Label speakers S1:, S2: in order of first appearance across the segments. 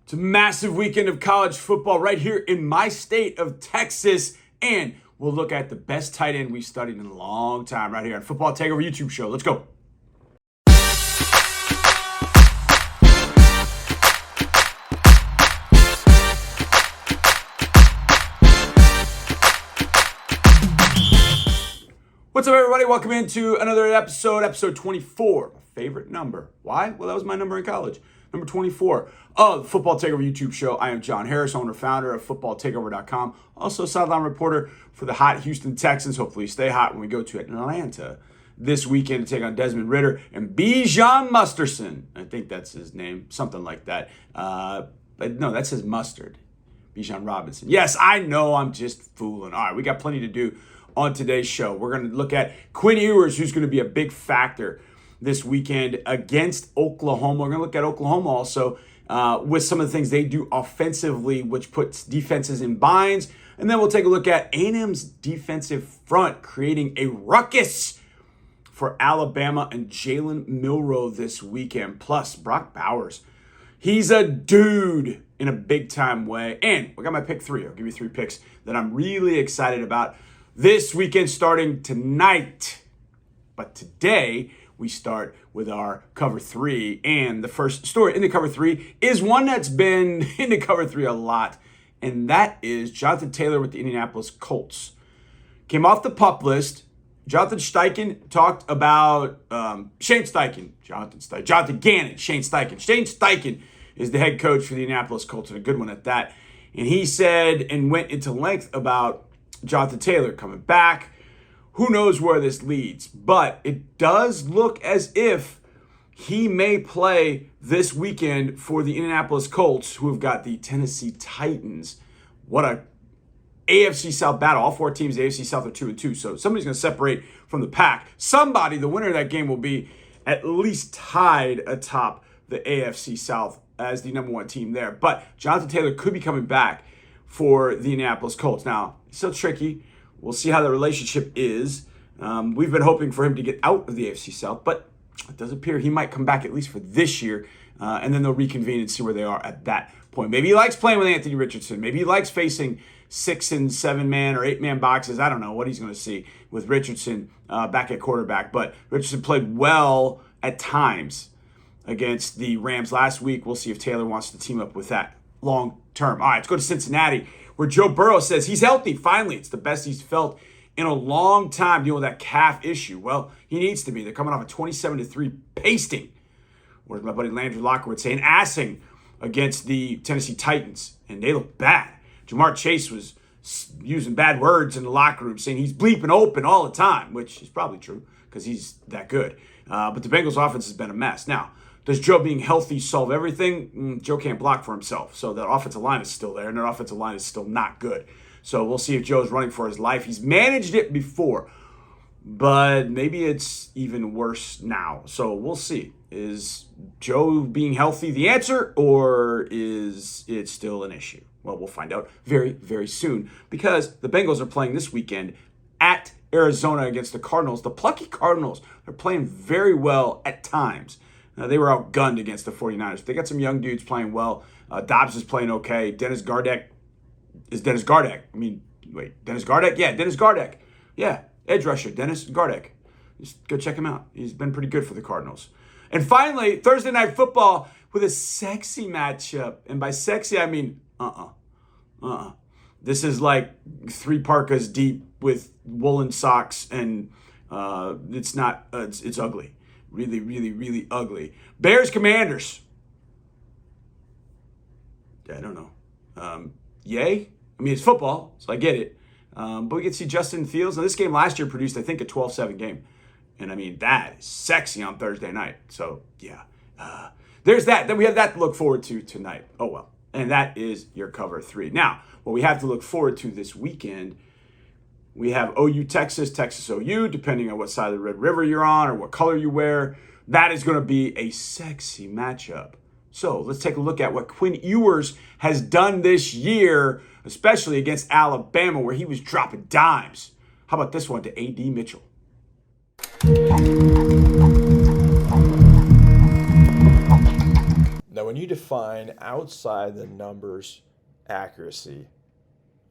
S1: It's a massive weekend of college football right here in my state of Texas. And we'll look at the best tight end we've studied in a long time right here on Football Takeover YouTube show. Let's go. What's up, everybody? Welcome into another episode 24. My favorite number. Why? Well, that was my number in college. Number 24 of the Football Takeover YouTube show. I am John Harris, owner, founder of footballtakeover.com. Also, sideline reporter for the hot Houston Texans. Hopefully, stay hot when we go to Atlanta this weekend to take on Desmond Ridder and Bijan Musterson. I think that's his name, something like that. But no, that says Mustard. Bijan Robinson. Yes, I know, I'm just fooling. All right, we got plenty to do on today's show. We're going to look at Quinn Ewers, who's going to be a big factor this weekend against Oklahoma. We're going to look at Oklahoma also with some of the things they do offensively, which puts defenses in binds. And then we'll take a look at A&M's defensive front creating a ruckus for Alabama and Jalen Milroe this weekend. Plus, Brock Bowers. He's a dude in a big-time way. And we got my pick three. I'll give you three picks that I'm really excited about this weekend starting tonight. But today, we start with our cover three. And the first story in the cover three is one that's been in the cover three a lot. And that is Jonathan Taylor with the Indianapolis Colts. Came off the PUP list. Jonathan Steichen talked about Shane Steichen. Jonathan Gannon. Shane Steichen. Shane Steichen is the head coach for the Indianapolis Colts, and a good one at that. And he said and went into length about Jonathan Taylor coming back. Who knows where this leads? But it does look as if he may play this weekend for the Indianapolis Colts, who have got the Tennessee Titans. What a AFC South battle. All four teams, the AFC South, are 2-2. So somebody's going to separate from the pack. Somebody, the winner of that game, will be at least tied atop the AFC South as the number one team there. But Jonathan Taylor could be coming back for the Indianapolis Colts. Now, it's still tricky. We'll see how the relationship is. We've been hoping for him to get out of the AFC South, but it does appear he might come back at least for this year, and then they'll reconvene and see where they are at that point. Maybe he likes playing with Anthony Richardson. Maybe he likes facing 6- and 7-man or 8-man boxes. I don't know what he's going to see with Richardson back at quarterback, but Richardson played well at times against the Rams last week. We'll see if Taylor wants to team up with that long term. All right, let's go to Cincinnati, where Joe Burrow says he's healthy. Finally, it's the best he's felt in a long time dealing with that calf issue. Well, he needs to be. They're coming off a 27-3 pasting, or as my buddy Landry Locker would say, an assing against the Tennessee Titans, and they look bad. Jamar Chase was using bad words in the locker room, saying he's bleeping open all the time, which is probably true because he's that good. But the Bengals' offense has been a mess. Now, does Joe being healthy solve everything? Joe can't block for himself. So that offensive line is still there, and their offensive line is still not good. So we'll see if Joe's running for his life. He's managed it before, but maybe it's even worse now. So we'll see. Is Joe being healthy the answer, or is it still an issue? Well, we'll find out very, very soon, because the Bengals are playing this weekend at Arizona against the Cardinals. The plucky Cardinals are playing very well at times. They were outgunned against the 49ers. They got some young dudes playing well. Dobbs is playing okay. Dennis Gardeck. Dennis Gardeck. Yeah, Dennis Gardeck. Yeah, edge rusher, Dennis Gardeck. Just go check him out. He's been pretty good for the Cardinals. And finally, Thursday Night Football with a sexy matchup. And by sexy, I mean This is like 3 parkas deep with woolen socks, and it's ugly. Really, really, really ugly. Bears Commanders. I don't know. Yay? I mean, it's football, so I get it. But we get to see Justin Fields. Now, this game last year produced, I think, a 12-7 game. And, I mean, that is sexy on Thursday night. So, yeah. There's that. Then we have that to look forward to tonight. Oh, well. And that is your cover three. Now, what we have to look forward to this weekend, we have OU Texas, Texas OU, depending on what side of the Red River you're on or what color you wear. That is going to be a sexy matchup. So let's take a look at what Quinn Ewers has done this year, especially against Alabama, where he was dropping dimes. How about this one to A.D. Mitchell?
S2: Now, when you define outside the numbers accuracy,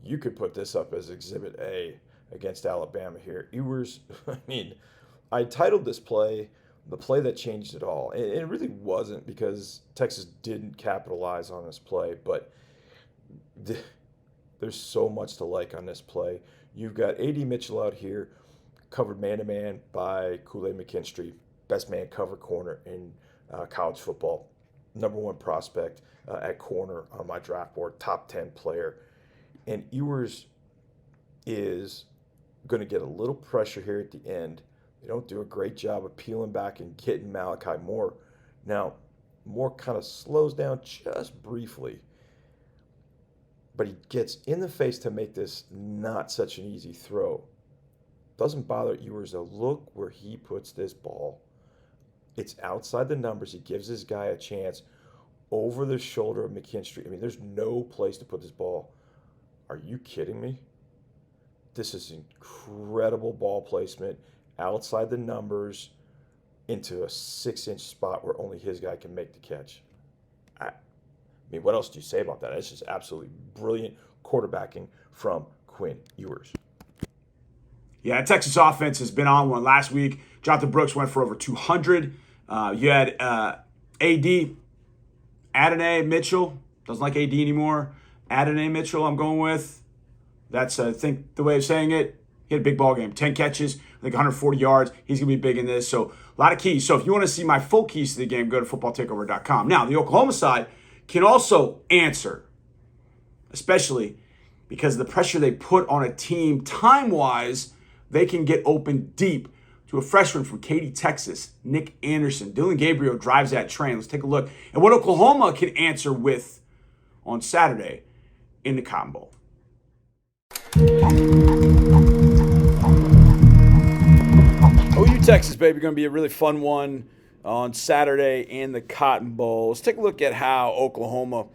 S2: you could put this up as Exhibit A against Alabama here. Ewers, I titled this play the play that changed it all. And it really wasn't because Texas didn't capitalize on this play, but there's so much to like on this play. You've got A.D. Mitchell out here, covered man-to-man by Kool-Aid McKinstry, best man cover corner in college football, number one prospect at corner on my draft board, top 10 player. And Ewers is going to get a little pressure here at the end. They don't do a great job of peeling back and getting Malachi Moore. Now, Moore kind of slows down just briefly, but he gets in the face to make this not such an easy throw. Doesn't bother Ewers to look where he puts this ball. It's outside the numbers. He gives this guy a chance over the shoulder of McKinstry. There's no place to put this ball. Are you kidding me? This is incredible ball placement outside the numbers into a 6-inch spot where only his guy can make the catch. What else do you say about that? It's just absolutely brilliant quarterbacking from Quinn Ewers.
S1: Yeah, Texas offense has been on one. Last week, Jonathan Brooks went for over 200. You had A.D. Adonai Mitchell. Doesn't like A.D. anymore. Adonai Mitchell, I'm going with. That's, I think, the way of saying it. He had a big ball game. 10 catches, I think 140 yards. He's going to be big in this. So a lot of keys. So if you want to see my full keys to the game, go to footballtakeover.com. Now, the Oklahoma side can also answer, especially because of the pressure they put on a team time-wise, they can get open deep to a freshman from Katy, Texas, Nick Anderson. Dillon Gabriel drives that train. Let's take a look at what Oklahoma can answer with on Saturday in the Cotton Bowl.
S2: OU Texas, baby, going to be a really fun one on Saturday in the Cotton Bowl. Let's take a look at how Oklahoma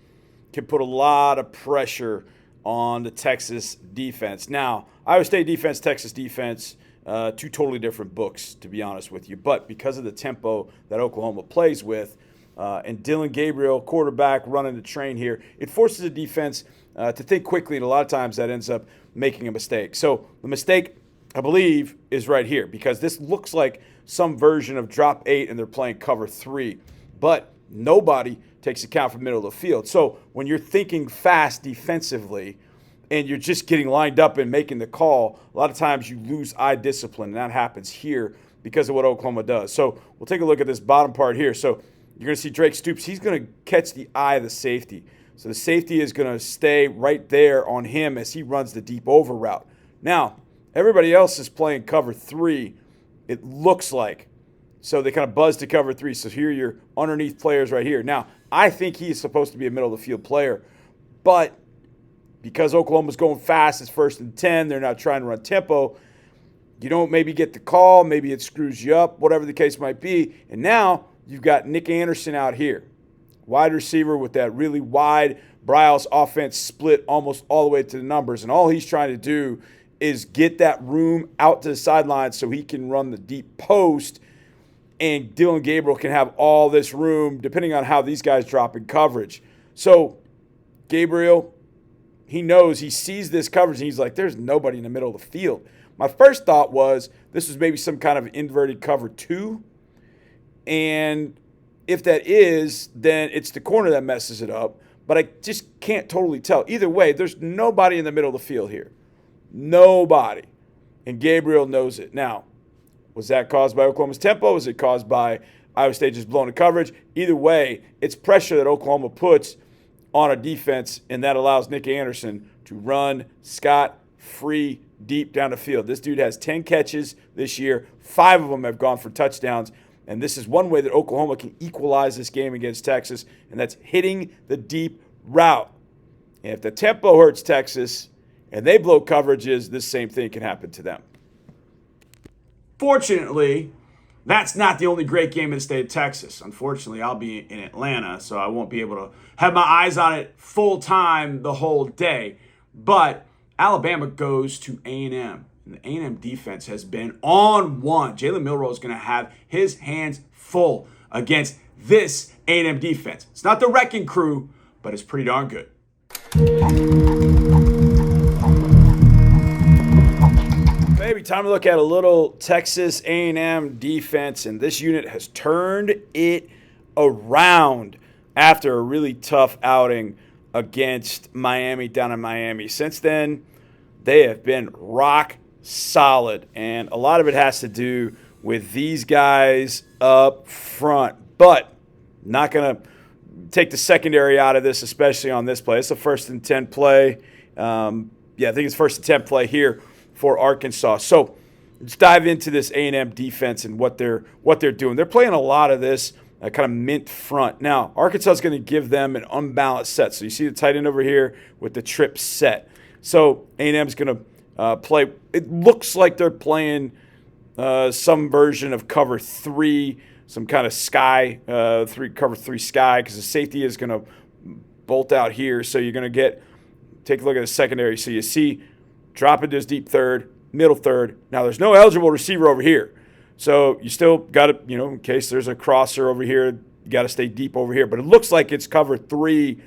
S2: can put a lot of pressure on the Texas defense. Now, Iowa State defense, Texas defense, two totally different books, to be honest with you. But because of the tempo that Oklahoma plays with, and Dillon Gabriel, quarterback, running the train here, it forces the defense to think quickly, and a lot of times that ends up making a mistake. So the mistake, I believe, is right here, because this looks like some version of drop 8 and they're playing cover 3. But nobody takes account for middle of the field. So when you're thinking fast defensively and you're just getting lined up and making the call, a lot of times you lose eye discipline, and that happens here because of what Oklahoma does. So we'll take a look at this bottom part here. So you're going to see Drake Stoops. He's going to catch the eye of the safety. So the safety is going to stay right there on him as he runs the deep over route. Now, everybody else is playing cover 3, it looks like. So they kind of buzz to cover 3. So here are your underneath players right here. Now, I think he's supposed to be a middle-of-the-field player. But because Oklahoma's going fast, it's 1st and 10, they're not trying to run tempo, you don't maybe get the call, maybe it screws you up, whatever the case might be. And now you've got Nick Anderson out here, wide receiver with that really wide Bryles offense split almost all the way to the numbers. And all he's trying to do is get that room out to the sideline so he can run the deep post, and Dillon Gabriel can have all this room depending on how these guys drop in coverage. So Gabriel, he knows, he sees this coverage, and he's like, there's nobody in the middle of the field. My first thought was this was maybe some kind of inverted cover 2, and if that is, then it's the corner that messes it up, but I just can't totally tell. Either way, there's nobody in the middle of the field here. Nobody. And Gabriel knows it. Now, was that caused by Oklahoma's tempo? Was it caused by Iowa State just blowing the coverage? Either way, it's pressure that Oklahoma puts on a defense, and that allows Nick Anderson to run scot-free deep down the field. This dude has 10 catches this year. 5 of them have gone for touchdowns. And this is one way that Oklahoma can equalize this game against Texas, and that's hitting the deep route. And if the tempo hurts Texas and they blow coverages, this same thing can happen to them.
S1: Fortunately, that's not the only great game in the state of Texas. Unfortunately, I'll be in Atlanta, so I won't be able to have my eyes on it full time the whole day. But Alabama goes to A&M. And the A&M defense has been on one. Jalen Milroe is going to have his hands full against this A&M defense. It's not the wrecking crew, but it's pretty darn good.
S2: Maybe time to look at a little Texas A&M defense, and this unit has turned it around after a really tough outing against Miami down in Miami. Since then, they have been rock solid, and a lot of it has to do with these guys up front. But not going to take the secondary out of this, especially on this play. It's a 1st and 10 play. I think it's 1st and 10 play here for Arkansas. So let's dive into this A&M defense and what they're doing. They're playing a lot of this kind of mint front. Now, Arkansas is going to give them an unbalanced set. So you see the tight end over here with the trip set. So A&M is going to play. It looks like they're playing some version of cover 3, some kind of sky, cover 3 sky, because the safety is going to bolt out here. So you're going to take a look at the secondary. So you see drop into his deep third, middle third. Now there's no eligible receiver over here. So you still got to, in case there's a crosser over here, you got to stay deep over here. But it looks like it's cover 3,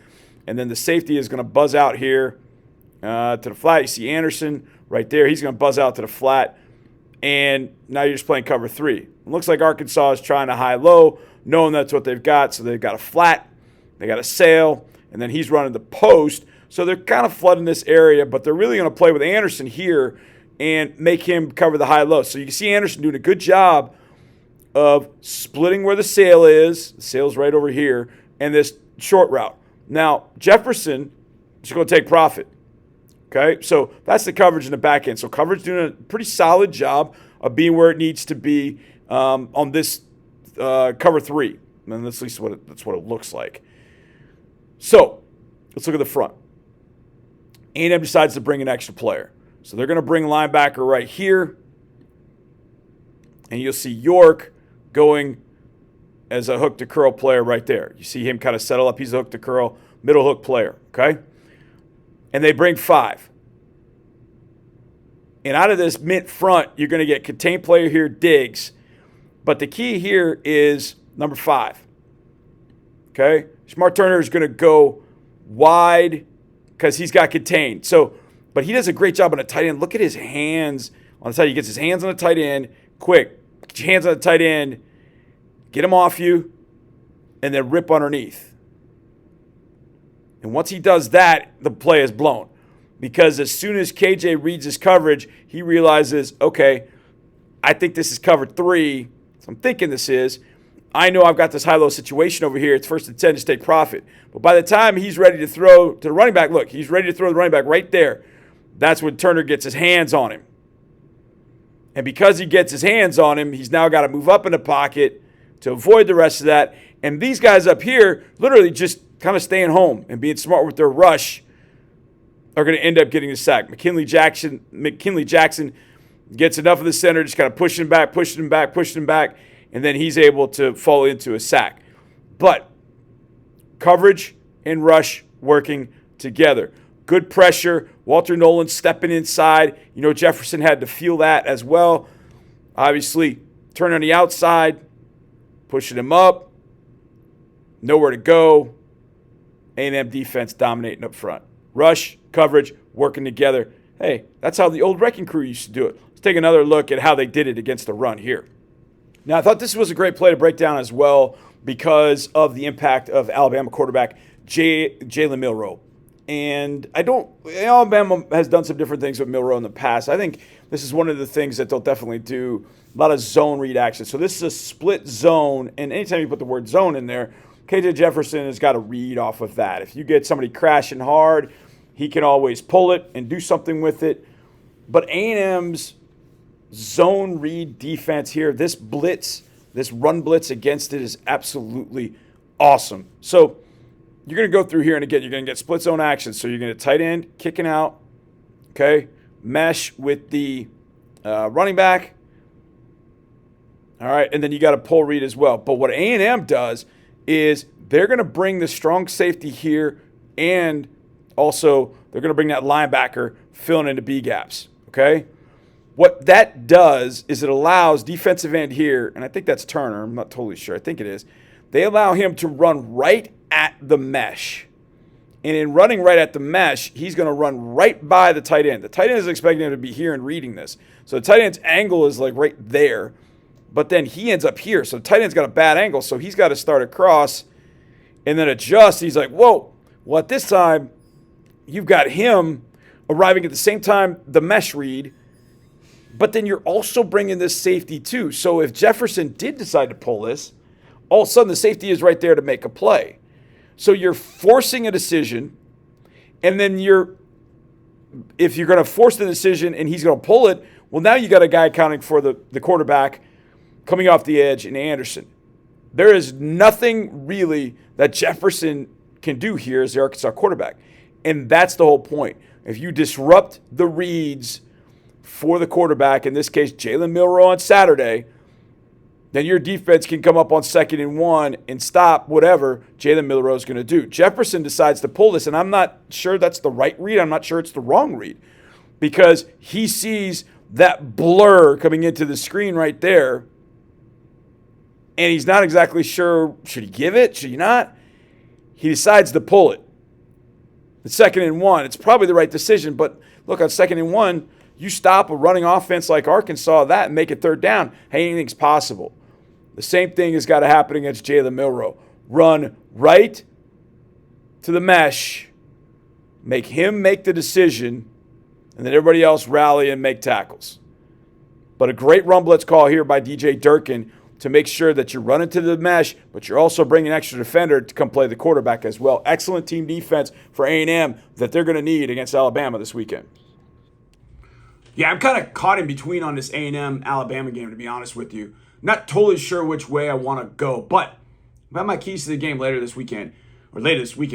S2: and then the safety is going to buzz out here to the flat. You see Anderson right there. He's going to buzz out to the flat, and now you're just playing cover 3. It looks like Arkansas is trying to high-low, knowing that's what they've got. So they've got a flat, they got a sail, and then he's running the post. So they're kind of flooding this area, but they're really going to play with Anderson here and make him cover the high-low. So you can see Anderson doing a good job of splitting where the sail is. The sail's right over here, and this short route. Now, Jefferson is going to take profit. Okay, so that's the coverage in the back end. So coverage doing a pretty solid job of being where it needs to be on this cover 3. And that's at least that's what it looks like. So let's look at the front. A&M decides to bring an extra player. So they're going to bring linebacker right here. And you'll see York going as a hook to curl player right there. You see him kind of settle up. He's a hook to curl, middle hook player, okay? And they bring 5. And out of this mint front, you're going to get contained player here, Diggs. But the key here is number 5. Okay? Smart Turner is going to go wide because he's got contained. So, but he does a great job on a tight end. Look at his hands on the tight end. He gets his hands on the tight end. Quick. Get your hands on the tight end. Get him off you. And then rip underneath. And once he does that, the play is blown. Because as soon as KJ reads his coverage, he realizes, okay, I think this is cover 3. So I'm thinking this is. I know I've got this high-low situation over here. It's 1st and 10 to take profit. But by the time he's ready to throw to the running back, look, he's ready to throw the running back right there. That's when Turner gets his hands on him. And because he gets his hands on him, he's now got to move up in the pocket to avoid the rest of that. And these guys up here literally just kind of staying home and being smart with their rush are going to end up getting the sack. McKinley Jackson gets enough of the center, just kind of pushing him back, and then he's able to fall into a sack. But coverage and rush working together. Good pressure. Walter Nolan stepping inside. Jefferson had to feel that as well. Obviously, turn on the outside, pushing him up, nowhere to go. A&M defense dominating up front. Rush, coverage, working together. Hey, that's how the old wrecking crew used to do it. Let's take another look at how they did it against the run here. Now, I thought this was a great play to break down as well because of the impact of Alabama quarterback Jalen Milroe. And Alabama has done some different things with Milroe in the past. I think this is one of the things that they'll definitely do, a lot of zone read action. So this is a split zone, and anytime you put the word zone in there, KJ Jefferson has got to read off of that. If you get somebody crashing hard, he can always pull it and do something with it. But A&M's zone read defense here, this run blitz against it is absolutely awesome. So you're going to go through here, and again, you're going to get split zone action. So you're going to tight end, kicking out, okay, mesh with the running back. All right, and then you got a pull read as well. But what A&M does is they're going to bring the strong safety here, and also they're going to bring that linebacker filling into B gaps, okay? What that does is it allows defensive end here, and I think that's Turner. I'm not totally sure. I think it is. they allow him to run right at the mesh. And in running right at the mesh, he's going to run right by the tight end. The tight end is expecting him to be here and reading this. So the tight end's angle is like right there, but then he ends up here. So the tight end's got a bad angle, so he's got to start across and then adjust. He's like, whoa. Well, at this time, you've got him arriving at the same time the mesh read, but then you're also bringing this safety too. So if Jefferson did decide to pull this, all of a sudden the safety is right there to make a play. So you're forcing a decision, and then if you're going to force the decision and he's going to pull it, well, now you got a guy accounting for the quarterback coming off the edge in Anderson. There is nothing really that Jefferson can do here as the Arkansas quarterback. And that's the whole point. If you disrupt the reads for the quarterback, in this case, Jalen Milroe on Saturday, then your defense can come up on 2nd and 1 and stop whatever Jalen Milroe is going to do. Jefferson decides to pull this, and I'm not sure that's the right read. I'm not sure it's the wrong read because he sees that blur coming into the screen right there, and he's not exactly sure, should he give it, should he not? He decides to pull it. The 2nd and 1, it's probably the right decision, but look, on 2nd and 1, you stop a running offense like Arkansas that and make it 3rd down. Hey, anything's possible. The same thing has got to happen against Jalen Milroe. Run right to the mesh, make him make the decision, and then everybody else rally and make tackles. But a great run blitz call here by DJ Durkin to make sure that you're running to the mesh, but you're also bringing an extra defender to come play the quarterback as well. Excellent team defense for A&M that they're going to need against Alabama this weekend.
S1: Yeah, I'm kind of caught in between on this A&M Alabama game, to be honest with you. Not totally sure which way I want to go, but I have my keys to the game later this weekend,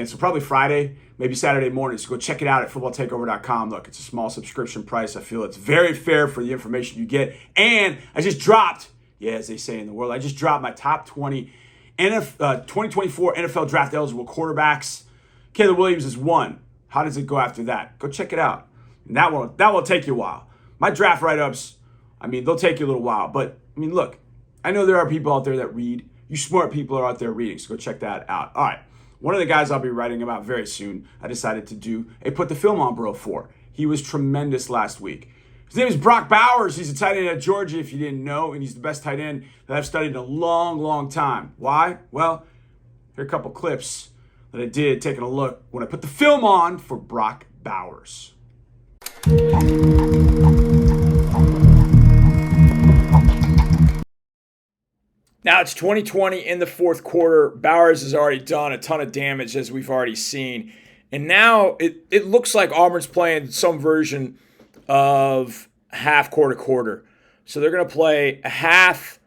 S1: so probably Friday, maybe Saturday morning. So go check it out at footballtakeover.com. Look, it's a small subscription price. I feel it's very fair for the information you get. And I just dropped, as they say in the world, I just dropped my top 20 2024 NFL draft eligible quarterbacks. Caleb Williams is one. How does it go after that? Go check it out. And that will take you a while. My draft write-ups, they'll take you a little while. But, look, I know there are people out there that read. You smart people are out there reading, so go check that out. All right, one of the guys I'll be writing about very soon, I decided to do a Put the Film on Bro for. He was tremendous last week. His name is Brock Bowers. He's a tight end at Georgia, if you didn't know, and he's the best tight end that I've studied in a long, long time. Why? Well, here are a couple clips that I did taking a look when I put the film on for Brock Bowers.
S2: Now it's 2020 in the 4th quarter. Bowers has already done a ton of damage, as we've already seen. And now it looks like Auburn's playing some version of half quarter. So they're going to play a half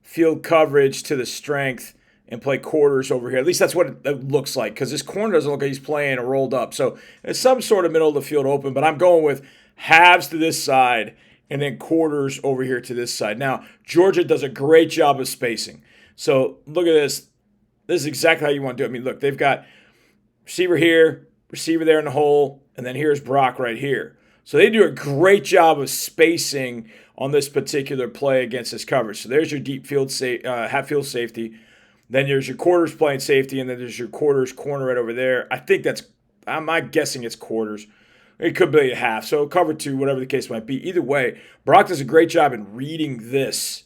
S2: field coverage to the strength and play quarters over here. At least that's what it looks like, because this corner doesn't look like he's playing a rolled up. So it's some sort of middle of the field open, but I'm going with halves to this side and then quarters over here to this side. Now, Georgia does a great job of spacing. So look at this. This is exactly how you want to do it. Look, they've got receiver here, receiver there in the hole, and then here's Brock right here. So they do a great job of spacing on this particular play against this coverage. So there's your deep field half field safety. Then there's your quarters playing safety, and then there's your quarters corner right over there. I'm guessing it's quarters. It could be a half, so cover 2, whatever the case might be. Either way, Brock does a great job in reading this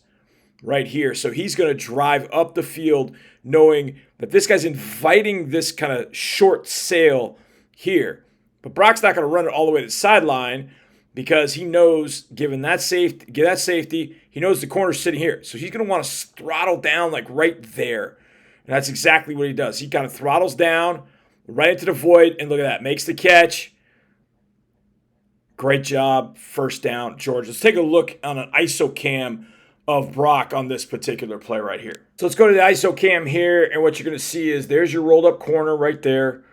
S2: right here. So he's going to drive up the field knowing that this guy's inviting this kind of short sail here. But Brock's not going to run it all the way to the sideline because he knows, given that safety, he knows the corner's sitting here. So he's going to want to throttle down like right there. And that's exactly what he does. He kind of throttles down right into the void, and look at that. Makes the catch. Great job. First down, Georgia. Let's take a look on an ISO cam of Brock on this particular play right here. So let's go to the ISO cam here, and what you're going to see is there's your rolled up corner right there.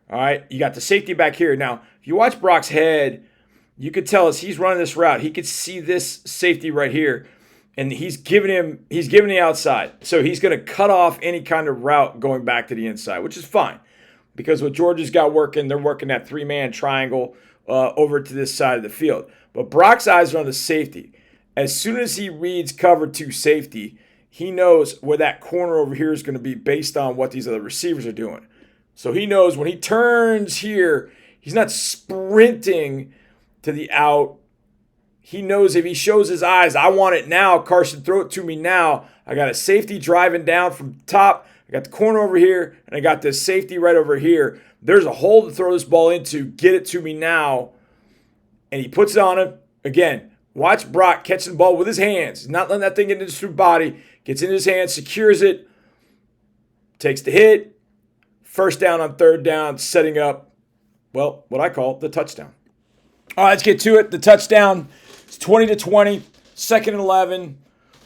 S2: All right, you got the safety back here. Now, if you watch Brock's head, you could tell as he's running this route, he could see this safety right here, and he's giving the outside. So he's going to cut off any kind of route going back to the inside, which is fine because what Georgia's got working, they're working that 3-man triangle over to this side of the field. But Brock's eyes are on the safety. As soon as he reads cover 2 safety, he knows where that corner over here is going to be based on what these other receivers are doing. So he knows when he turns here, he's not sprinting to the out. He knows if he shows his eyes, I want it now, Carson, throw it to me now. I got a safety driving down from top. I got the corner over here, and I got this safety right over here. There's a hole to throw this ball into. Get it to me now. And he puts it on him. Again, watch Brock catching the ball with his hands. He's not letting that thing get into his body. Gets in his hands, secures it, takes the hit. First down on third down, setting up, well, what I call the touchdown. All right, let's get to it. The touchdown is 20-20, 2nd and 11.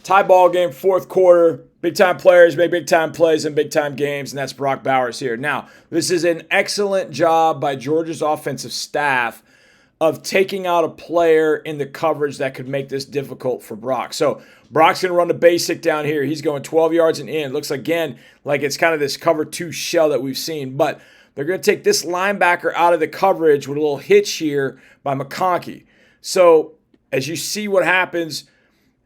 S2: Tie ball game, fourth quarter. Big-time players make big-time plays in big-time games, and that's Brock Bowers here. Now, this is an excellent job by Georgia's offensive staff of taking out a player in the coverage that could make this difficult for Brock. So Brock's going to run the basic down here. He's going 12 yards and in. Looks again like it's kind of this cover two shell that we've seen. But they're going to take this linebacker out of the coverage with a little hitch here by McConkey. So as you see what happens,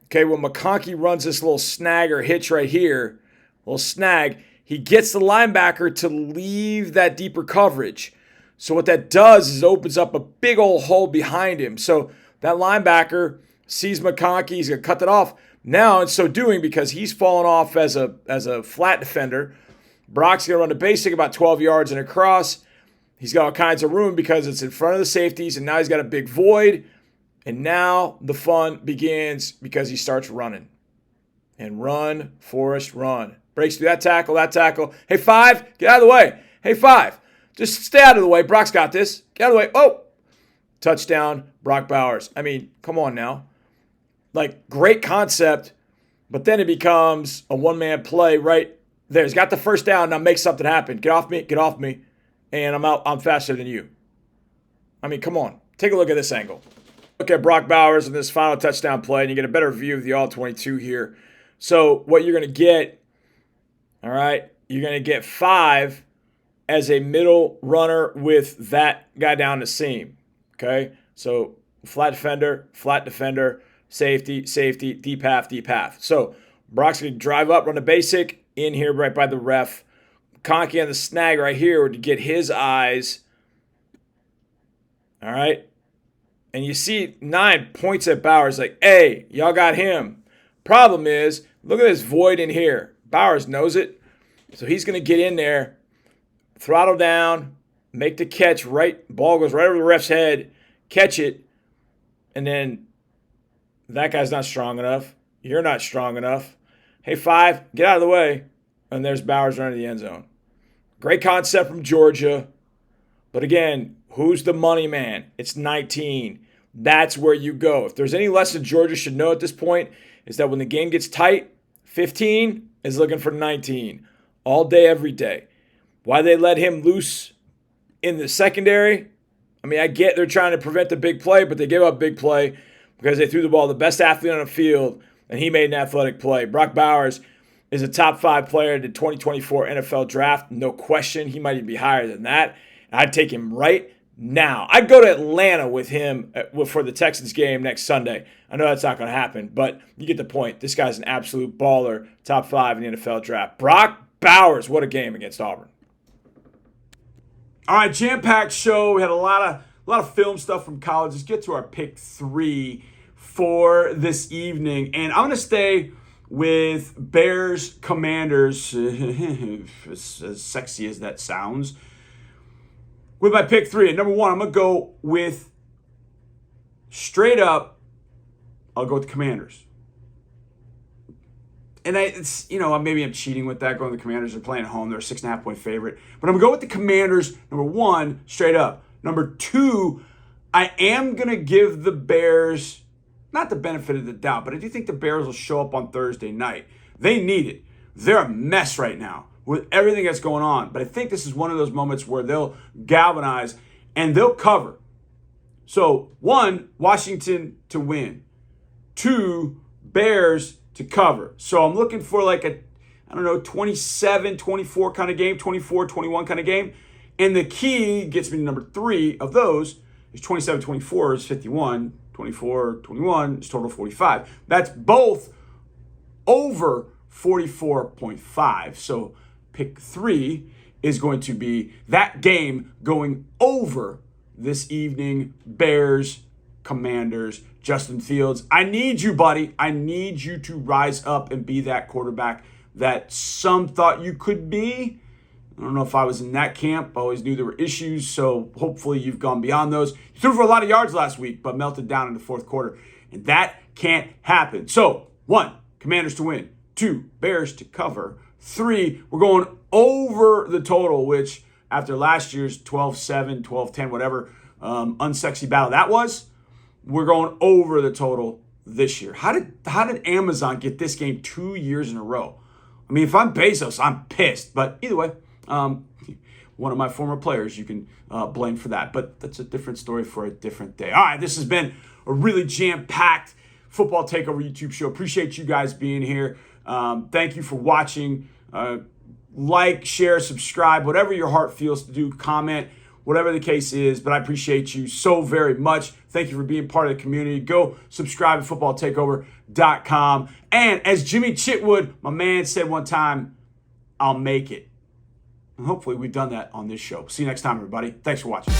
S2: okay, when McConkey runs this little snag or hitch right here, little snag, he gets the linebacker to leave that deeper coverage. So what that does is opens up a big old hole behind him. So that linebacker sees McConkey, he's going to cut that off. Now, in so doing, because he's fallen off as a flat defender, Brock's going to run the basic about 12 yards and across. He's got all kinds of room because it's in front of the safeties, and now he's got a big void. And now the fun begins because he starts running. And run, Forrest, run. Breaks through that tackle. Hey, 5, get out of the way. Hey, 5. Just stay out of the way. Brock's got this. Get out of the way. Oh! Touchdown, Brock Bowers. I mean, come on now. Like, great concept, but then it becomes a one-man play right there. He's got the first down. Now make something happen. Get off me. And I'm out. I'm faster than you. I mean, come on. Take a look at this angle. Look at Brock Bowers in this final touchdown play, and you get a better view of the all-22 here. So what you're going to get, all right, you're going to get 5 as a middle runner with that guy down the seam, okay? So flat defender, safety, deep half. So Brock's going to drive up, run a basic in here right by the ref. Conky on the snag right here to get his eyes, all right? And you see 9 points at Bowers like, hey, y'all got him. Problem is, look at this void in here. Bowers knows it. So he's going to get in there, throttle down, make the catch right. Ball goes right over the ref's head, catch it, and then that guy's not strong enough. You're not strong enough. Hey, 5, get out of the way. And there's Bowers running the end zone. Great concept from Georgia. But again, who's the money man? It's 19. That's where you go. If there's any lesson Georgia should know at this point, is that when the game gets tight, 15 is looking for 19 all day, every day. Why they let him loose in the secondary? I mean, I get they're trying to prevent the big play, but they gave up big play because they threw the ball to the best athlete on the field, and he made an athletic play. Brock Bowers is a top 5 player in the 2024 NFL draft. No question. He might even be higher than that. I'd take him right now. I'd go to Atlanta with him for the Texans game next Sunday. I know that's not going to happen, but you get the point. This guy's an absolute baller, top 5 in the NFL draft. Brock Bowers, what a game against Auburn.
S1: All right, jam-packed show. We had a lot of film stuff from college. Let's get to our pick 3 for this evening. And I'm going to stay with Bears Commanders, as sexy as that sounds, with my pick 3. And number 1, I'm going to go with straight up, I'll go with the Commanders. And maybe I'm cheating with that, going with the Commanders. They're playing at home. They're a 6.5-point favorite. But I'm going to go with the Commanders, number 1, straight up. Number 2, I am going to give the Bears, not the benefit of the doubt, but I do think the Bears will show up on Thursday night. They need it. They're a mess right now with everything that's going on. But I think this is one of those moments where they'll galvanize and they'll cover. So, 1, Washington to win. 2, Bears to cover. So I'm looking for like a, 27, 24 kind of game, 24, 21 kind of game. And the key gets me to number 3 of those is 27, 24 is 51, 24, 21 is total 45. That's both over 44.5. So pick 3 is going to be that game going over this evening. Bears, Commanders, Justin Fields. I need you, buddy. I need you to rise up and be that quarterback that some thought you could be. I don't know if I was in that camp. I always knew there were issues, so hopefully you've gone beyond those. You threw for a lot of yards last week, but melted down in the fourth quarter, and that can't happen. So, 1, Commanders to win. 2, Bears to cover. 3, we're going over the total, which after last year's 12-7, 12-10, whatever unsexy battle that was, we're going over the total this year. How did Amazon get this game 2 years in a row? I mean, if I'm Bezos, I'm pissed. But either way, one of my former players you can blame for that. But that's a different story for a different day. All right, this has been a really jam-packed Football Takeover YouTube show. Appreciate you guys being here. Thank you for watching. Like, share, subscribe, whatever your heart feels to do. Comment, whatever the case is. But I appreciate you so very much. Thank you for being part of the community. Go subscribe at footballtakeover.com. And as Jimmy Chitwood, my man, said one time, I'll make it. And hopefully we've done that on this show. See you next time, everybody. Thanks for watching.